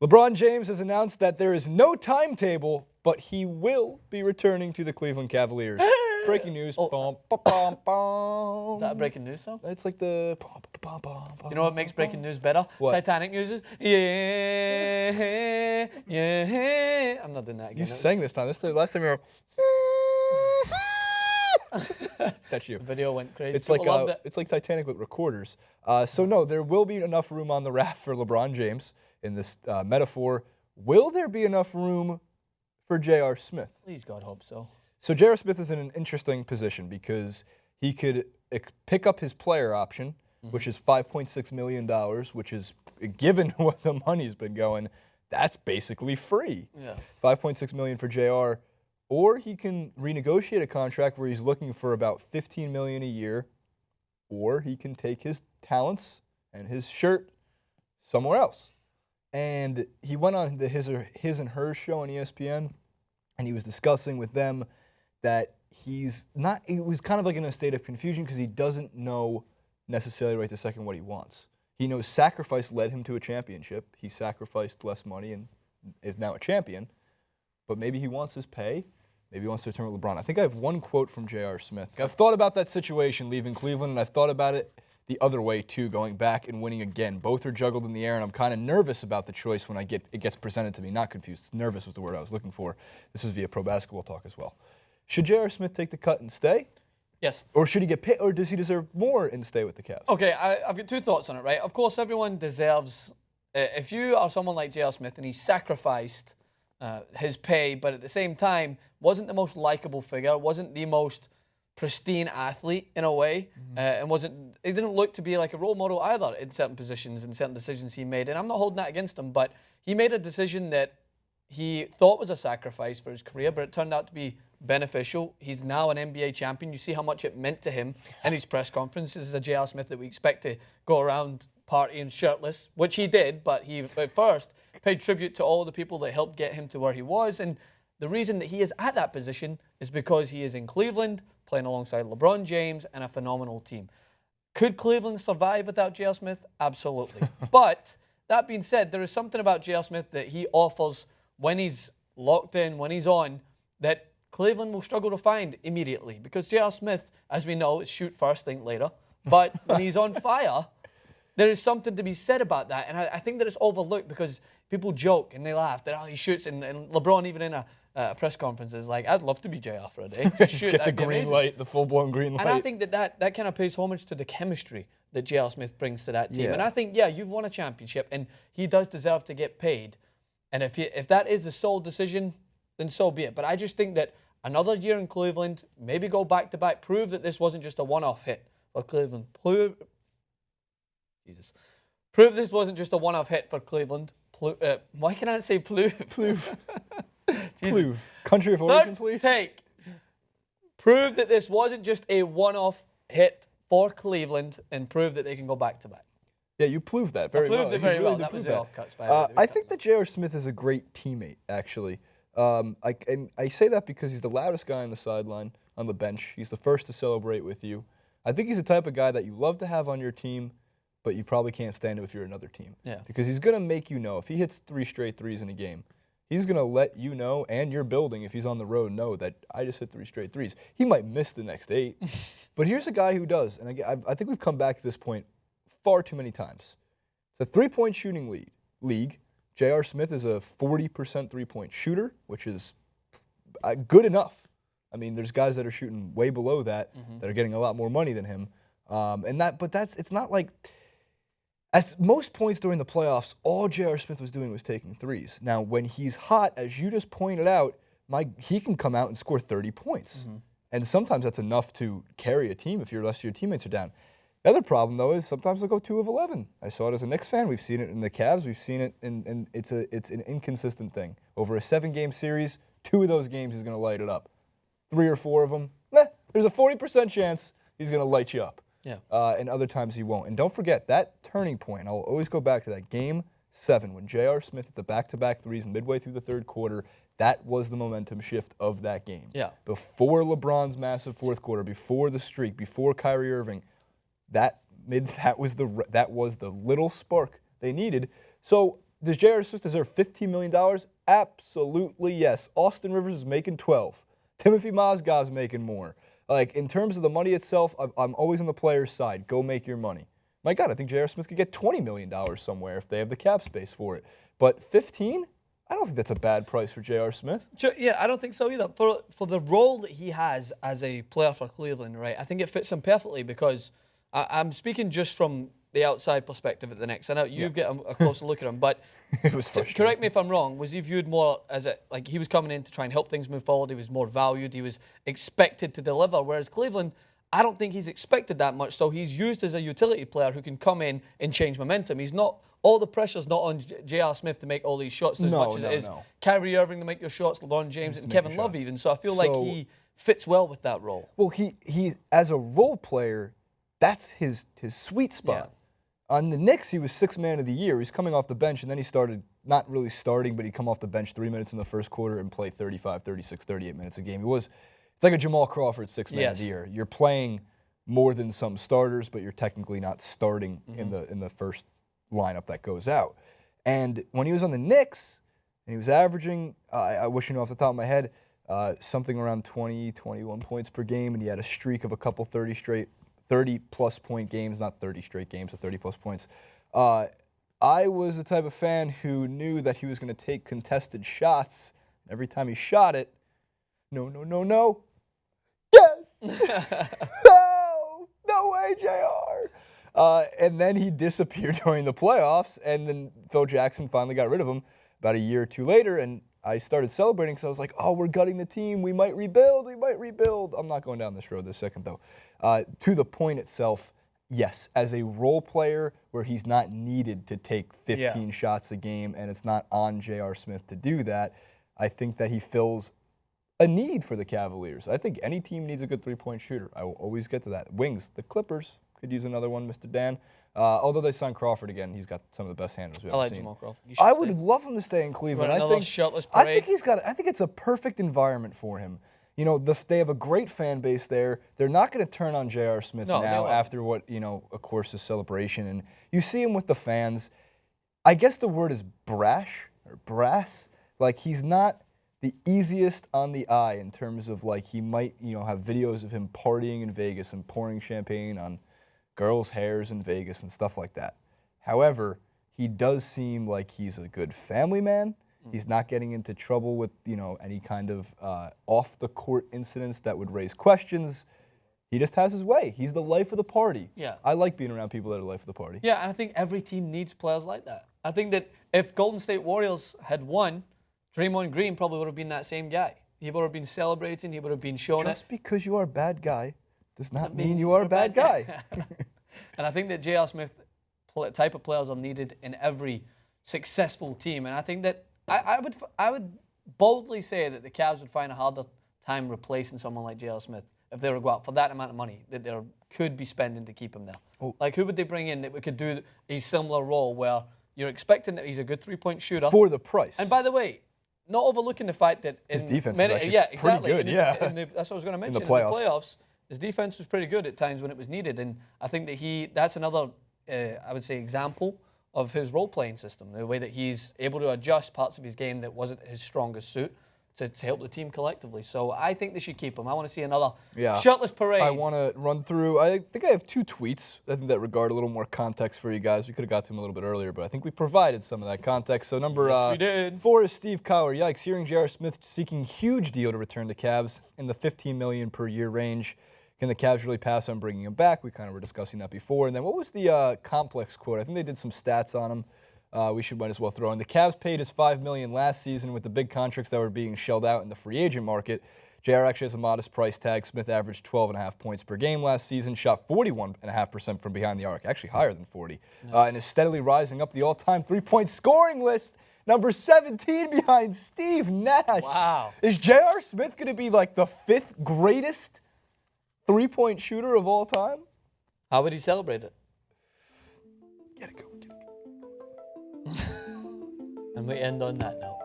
LeBron James has announced that there is no timetable, but he will be returning to the Cleveland Cavaliers. Breaking news. Oh. Bum, ba, bum, bum. Is that a breaking news song? It's like the... You know what makes breaking news better? What? Titanic news is, yeah, yeah. I'm not doing that again. You sang this time. Last time you were... That's you. The video went crazy. It's like, loved it. it's like Titanic with recorders. So no, there will be enough room on the raft for LeBron James in this metaphor. Will there be enough room for J.R. Smith? Please, God, hope so. So J.R. Smith is in an interesting position because he could pick up his player option, which is $5.6 million, which is, given what the money's been going, that's basically free. Yeah. $5.6 million for J.R., or he can renegotiate a contract where he's looking for about $15 million a year, or he can take his talents and his shirt somewhere else. And he went on the His and Hers show on ESPN, and he was discussing with them that he was kind of like in a state of confusion because he doesn't know necessarily right this second what he wants. He knows sacrifice led him to a championship. He sacrificed less money and is now a champion. But maybe he wants his pay. Maybe he wants to return with LeBron. I think I have one quote from J.R. Smith. I've thought about that situation leaving Cleveland, and I've thought about it the other way too, going back and winning again. Both are juggled in the air, and I'm kind of nervous about the choice when it gets presented to me. Not confused. Nervous was the word I was looking for. This was via Pro Basketball Talk as well. Should J.R. Smith take the cut and stay? Yes. Or should he get paid, or does he deserve more and stay with the Cavs? Okay, I've got two thoughts on it, right? Of course, everyone deserves, if you are someone like J.R. Smith and he sacrificed his pay, but at the same time wasn't the most likable figure, wasn't the most pristine athlete in a way, and he didn't look to be like a role model either in certain positions and certain decisions he made. And I'm not holding that against him, but he made a decision that he thought was a sacrifice for his career, but it turned out to be beneficial. He's now an NBA champion. You see how much it meant to him in his press conference. This is a J.R. Smith that we expect to go around partying shirtless, which he did, but he at first paid tribute to all the people that helped get him to where he was. And the reason that he is at that position is because he is in Cleveland, playing alongside LeBron James and a phenomenal team. Could Cleveland survive without J.R. Smith? Absolutely. But that being said, there is something about J.R. Smith that he offers when he's locked in, when he's on, that Cleveland will struggle to find immediately. Because J.R. Smith, as we know, is shoot first, think later. But when he's on fire, there is something to be said about that. And I think that it's overlooked because people joke and they laugh that he shoots. And LeBron, even in a press conference, is like, I'd love to be JR for a day. Just shoot, get the green light, the full-blown green light. And I think that kind of pays homage to the chemistry that J.R. Smith brings to that team. Yeah. And I think, yeah, you've won a championship, and he does deserve to get paid. And if that is the sole decision, then so be it. But I just think that another year in Cleveland, maybe go back-to-back, prove that this wasn't just a one-off hit for Cleveland. Prove this wasn't just a one-off hit for Cleveland. Why can I say Pluve? Pluve. Country of origin, please. Take. Prove that this wasn't just a one-off hit for Cleveland, and prove that they can go back-to-back. Yeah, you proved that very well. Proved it very well. That was the offcuts. I think that J.R. Smith is a great teammate, actually. And I say that because he's the loudest guy on the sideline, on the bench. He's the first to celebrate with you. I think he's the type of guy that you love to have on your team, but you probably can't stand him if you're another team. Yeah. Because he's going to make you know. If he hits 3 straight threes in a game, he's going to let you know, and your building, if he's on the road, know that I just hit 3 straight threes. He might miss the next 8, but here's a guy who does. And again, I think we've come back to this point far too many times. It's a 3-point shooting league. J.R. Smith is a 40% 3-point shooter, which is good enough. I mean, there's guys that are shooting way below that that are getting a lot more money than him. It's not like, at most points during the playoffs, all J.R. Smith was doing was taking threes. Now, when he's hot, as you just pointed out, he can come out and score 30 points. And sometimes that's enough to carry a team if the rest of your teammates are down. The other problem, though, is sometimes they'll go 2 of 11. I saw it as a Knicks fan. We've seen it in the Cavs. We've seen it, and it's an inconsistent thing. Over a 7-game series, 2 of those games he's going to light it up. 3 or 4 of them, there's a 40% chance he's going to light you up. Yeah. And other times he won't. And don't forget, that turning point, I'll always go back to that Game 7 when J.R. Smith hit the back-to-back threes midway through the third quarter. That was the momentum shift of that game. Yeah. Before LeBron's massive fourth quarter, before the streak, before Kyrie Irving, that was the little spark they needed. So Does J.R. Smith deserve $15 million? Absolutely yes. Austin Rivers is making 12. Timothy Mozgov's making more. Like, in terms of the money itself, I'm always on the player's side. Go make your money. My God, I think J.R. Smith could get $20 million somewhere if they have the cap space for it. But 15? I don't think that's a bad price for J.R. Smith. Yeah, I don't think so either. For the role that he has as a player for Cleveland, right, I think it fits him perfectly because I'm speaking just from the outside perspective at the Knicks. I know you've got a closer look at him, but It was frustrating. correct me if I'm wrong, was he viewed more as like he was coming in to try and help things move forward, he was more valued, he was expected to deliver, whereas Cleveland, I don't think he's expected that much, so he's used as a utility player who can come in and change momentum. He's not, all the pressure's not on J.R. Smith to make all these shots as much as it is Kyrie Irving to make your shots, LeBron James, and Kevin Love even, so I feel like he fits well with that role. Well, he as a role player, that's his sweet spot. Yeah. On the Knicks, he was sixth man of the year. He's coming off the bench, and then he started, not really starting, but he'd come off the bench 3 minutes in the first quarter and play 35, 36, 38 minutes a game. It's like a Jamal Crawford sixth man of the year. You're playing more than some starters, but you're technically not starting in the first lineup that goes out. And when he was on the Knicks, and he was averaging, I wish you knew off the top of my head, something around 20, 21 points per game, and he had a streak of a couple 30-plus point games, not 30 straight games, but 30-plus points. I was the type of fan who knew that he was going to take contested shots. Every time he shot it, no, yes! No way, JR! And then he disappeared during the playoffs, and then Phil Jackson finally got rid of him about a year or two later, and I started celebrating because I was like, oh, we're gutting the team. We might rebuild. I'm not going down this road this second, though. To the point itself, yes, as a role player where he's not needed to take 15 shots a game and it's not on J.R. Smith to do that, I think that he fills a need for the Cavaliers. I think any team needs a good three-point shooter. I will always get to that. Wings, the Clippers could use another one, Mr. Dan. Although they signed Crawford again, he's got some of the best handles we've ever seen. Jamal Crawford. I would love him to stay in Cleveland. I think shirtless parade. I think it's a perfect environment for him. You know, they have a great fan base there. They're not going to turn on J.R. Smith now after what, of course, his celebration. And you see him with the fans. I guess the word is brash or brass. Like, he's not the easiest on the eye in terms of, like, he might, have videos of him partying in Vegas and pouring champagne on girls' hairs in Vegas and stuff like that. However, he does seem like he's a good family man. He's not getting into trouble with, any kind of off-the-court incidents that would raise questions. He just has his way. He's the life of the party. Yeah. I like being around people that are the life of the party. Yeah, and I think every team needs players like that. I think that if Golden State Warriors had won, Draymond Green probably would have been that same guy. He would have been celebrating. He would have been showing Just because you are a bad guy does not mean you are a bad guy. And I think that J.R. Smith type of players are needed in every successful team. And I think that I would boldly say that the Cavs would find a harder time replacing someone like J.R. Smith if they were to go out for that amount of money that they could be spending to keep him there. Oh. Like, who would they bring in that could do a similar role where you're expecting that he's a good three-point shooter for the price? And by the way, not overlooking the fact that his defense is actually pretty good. That's what I was going to mention. In the playoffs, his defense was pretty good at times when it was needed, and I think that that's another, I would say, example of his role-playing system, the way that he's able to adjust parts of his game that wasn't his strongest suit to help the team collectively. So I think they should keep him. I want to see another shirtless parade. I want to run through, I think I have 2 tweets, I think that regard a little more context for you guys. We could have got to him a little bit earlier, but I think we provided some of that context. So number 4 is Steve Cowher. Yikes, hearing J.R. Smith seeking huge deal to return to Cavs in the $15 million per year range. Can the Cavs really pass on bringing him back? We kind of were discussing that before. And then what was the complex quote? I think they did some stats on him. We might as well throw in. The Cavs paid his $5 million last season with the big contracts that were being shelled out in the free agent market. JR actually has a modest price tag. Smith averaged 12.5 points per game last season, shot 41.5% from behind the arc, actually higher than 40, and is steadily rising up the all-time three-point scoring list. Number 17 behind Steve Nash. Wow. Is J.R. Smith going to be like the 5th greatest three-point shooter of all time? How would he celebrate it? Get it going. And we end on that note.